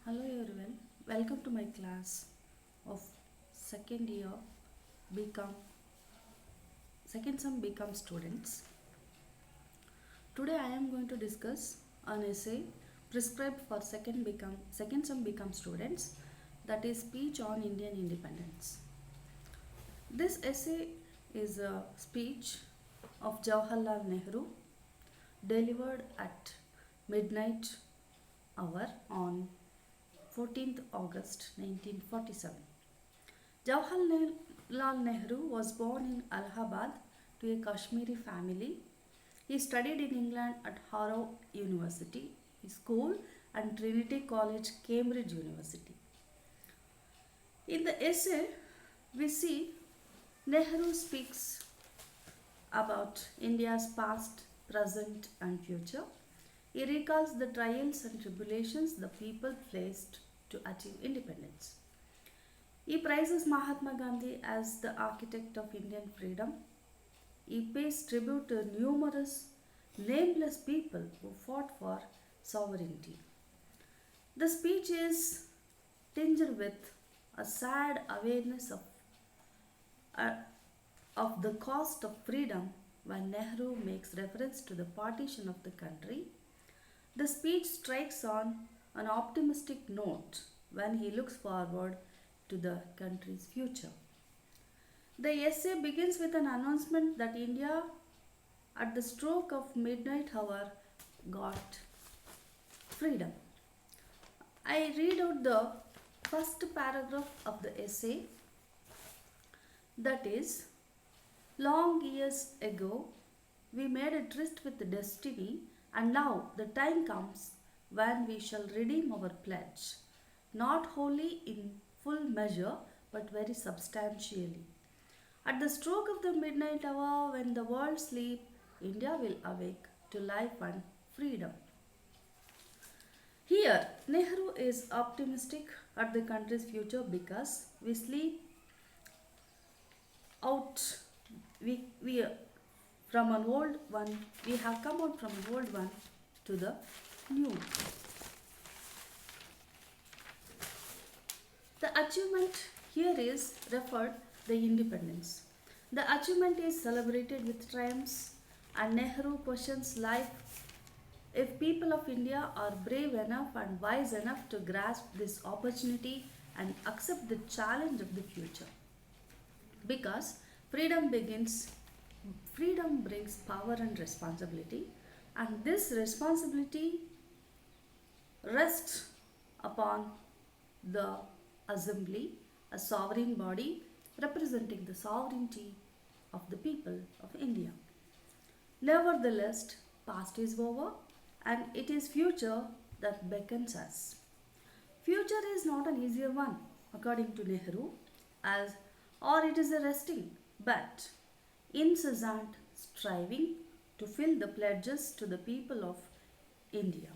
Hello everyone, welcome to my class of second year become second sem become students. Today I am going to discuss an essay prescribed for second sem become students, that is speech on Indian independence. This essay is a speech of Jawaharlal Nehru delivered at midnight hour on 14th August 1947. Jawaharlal Nehru was born in Allahabad to a Kashmiri family. He studied in England at Harrow University School and Trinity College, Cambridge University. In the essay, we see Nehru speaks about India's past, present, and future. He recalls the trials and tribulations the people faced to achieve independence. He praises Mahatma Gandhi as the architect of Indian freedom. He pays tribute to numerous nameless people who fought for sovereignty. The speech is tinged with a sad awareness uh, of the cost of freedom when Nehru makes reference to the partition of the country. The speech strikes on an optimistic note when he looks forward to the country's future. The essay begins with an announcement that India, at the stroke of midnight hour, got freedom. I read out the first paragraph of the essay, that is, long years ago, we made a tryst with destiny, and now the time comes when we shall redeem our pledge, not wholly in full measure, but very substantially. At the stroke of the midnight hour, when the world sleeps, India will awake to life and freedom. Here, Nehru is optimistic at the country's future because we sleep out, we from an old one, we have come out from an old one to the new. The achievement here is referred the independence. The achievement is celebrated with triumphs, and Nehru questions life if people of India are brave enough and wise enough to grasp this opportunity and accept the challenge of the future. Because freedom brings power and responsibility, and this responsibility rests upon the assembly, a sovereign body representing the sovereignty of the people of India. Nevertheless, past is over and it is future that beckons us. Future is not an easier one, according to Nehru, as or it is a resting but incessant striving to fill the pledges to the people of India.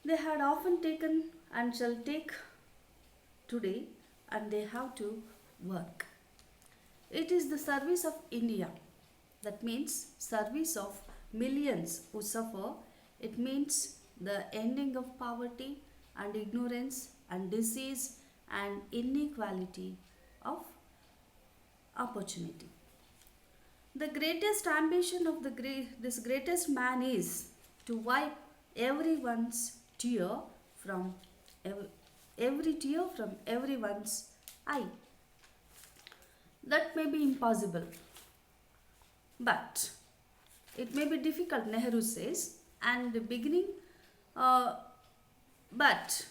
They had often taken and shall take today, and they have to work. It is the service of India. That means service of millions who suffer. It means the ending of poverty and ignorance and disease and inequality of opportunity. The greatest ambition of this greatest man is to wipe everyone's tear from every tear from everyone's eye. That may be impossible, but it may be difficult, Nehru says, and the beginning, but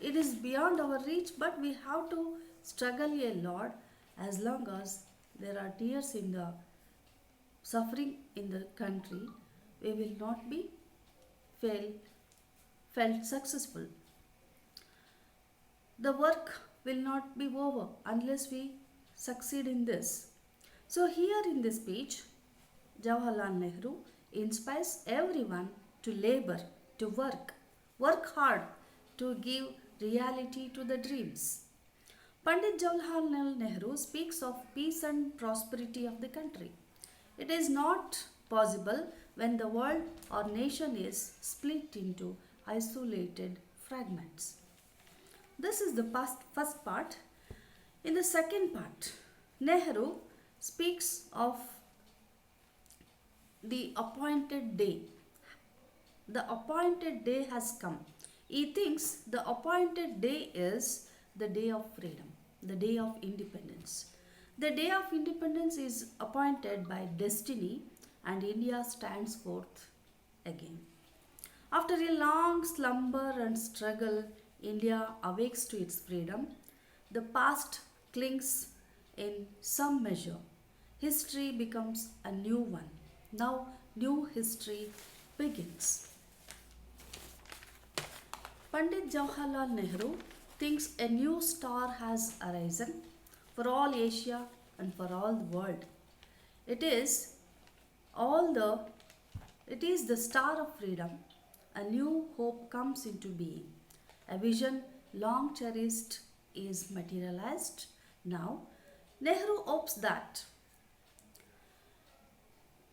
it is beyond our reach, but we have to struggle a lot as long as there are tears in the suffering in the country, we will not be felt successful. The work will not be over unless we succeed in this. So here in this speech, Jawaharlal Nehru inspires everyone to labor, to work hard to give reality to the dreams. Pandit Jawaharlal Nehru speaks of peace and prosperity of the country. It is not possible when the world or nation is split into isolated fragments. This is the first part. In the second part, Nehru speaks of the appointed day. The appointed day has come. He thinks the appointed day is the day of freedom, the day of independence. The day of independence is appointed by destiny and India stands forth again. After a long slumber and struggle, India awakes to its freedom. The past clings in some measure. History becomes a new one. Now, new history begins. Pandit Jawaharlal Nehru thinks a new star has arisen for all Asia and for all the world. It is the star of freedom. A new hope comes into being. A vision long cherished is materialized. Now, Nehru hopes that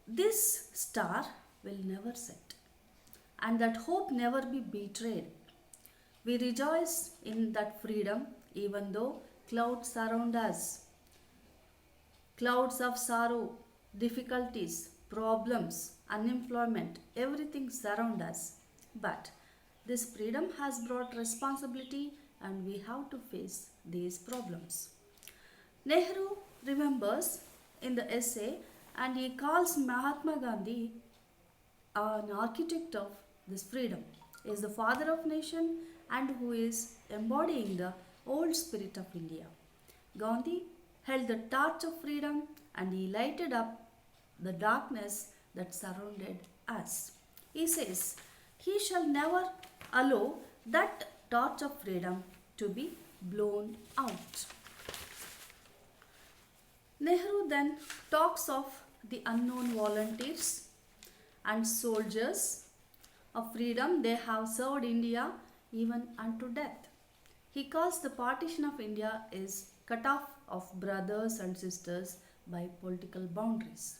this star will never set and that hope never be betrayed. We rejoice in that freedom even though clouds surround us. Clouds of sorrow, difficulties, problems, unemployment, everything surround us. But this freedom has brought responsibility and we have to face these problems. Nehru remembers in the essay and he calls Mahatma Gandhi an architect of this freedom. He is the father of nation and who is embodying the old spirit of India. Gandhi held the torch of freedom and he lighted up the darkness that surrounded us. He says, he shall never allow that torch of freedom to be blown out. Nehru then talks of the unknown volunteers and soldiers of freedom. They have served India even unto death. He calls the partition of India is cut off of brothers and sisters by political boundaries,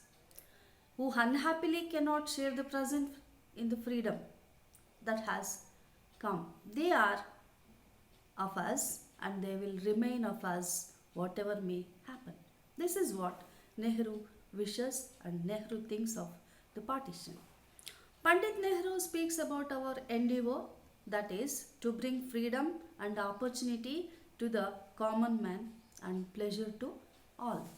who unhappily cannot share the present in the freedom that has come. They are of us and they will remain of us whatever may happen. This is what Nehru wishes and Nehru thinks of the partition. Pandit Nehru speaks about our endeavor, that is to bring freedom and opportunity to the common man and pleasure to all.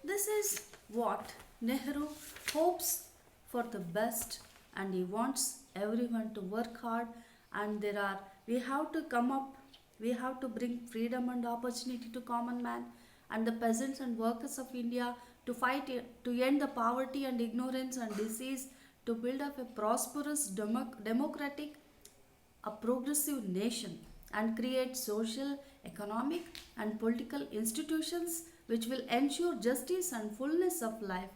This is what Nehru hopes for the best and he wants everyone to work hard and we have to come up, we have to bring freedom and opportunity to common man and the peasants and workers of India to fight, to end the poverty and ignorance and disease, to build up a prosperous, democratic, a progressive nation and create social, economic and political institutions which will ensure justice and fullness of life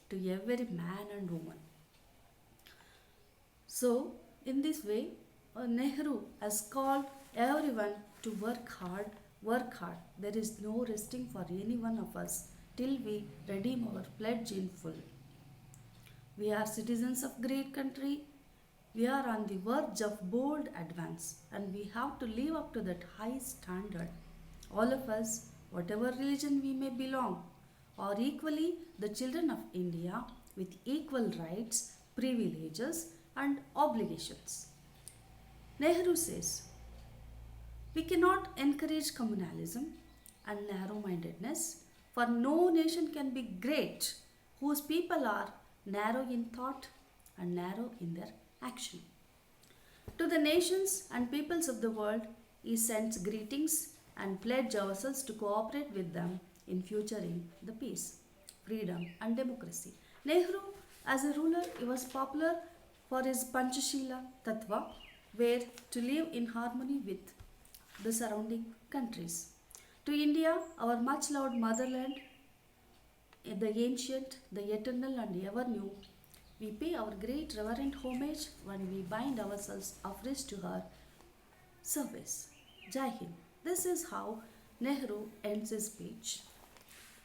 to every man and woman. So, in this way, Nehru has called everyone to work hard, work hard. There is no resting for any one of us till we redeem our pledge in full. We are citizens of great country. We are on the verge of bold advance and we have to live up to that high standard. All of us, whatever religion we may belong, are equally the children of India with equal rights, privileges and obligations. Nehru says, we cannot encourage communalism and narrow-mindedness, for no nation can be great whose people are narrow in thought and narrow in their action. To the nations and peoples of the world, he sends greetings and pledge ourselves to cooperate with them in futuring the peace, freedom and democracy. Nehru, as a ruler, he was popular for his Panchashila Tattva, where to live in harmony with the surrounding countries. To India, our much loved motherland, the ancient, the eternal and ever new, we pay our great reverent homage when we bind ourselves afresh to her service. Jai Hind. This is how Nehru ends his speech.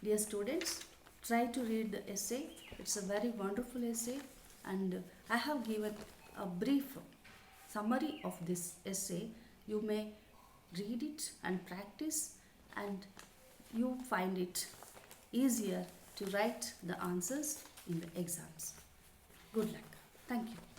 Dear students, try to read the essay. It's a very wonderful essay and I have given a brief summary of this essay, you may read it and practice, and you find it easier to write the answers in the exams. Good luck. Thank you.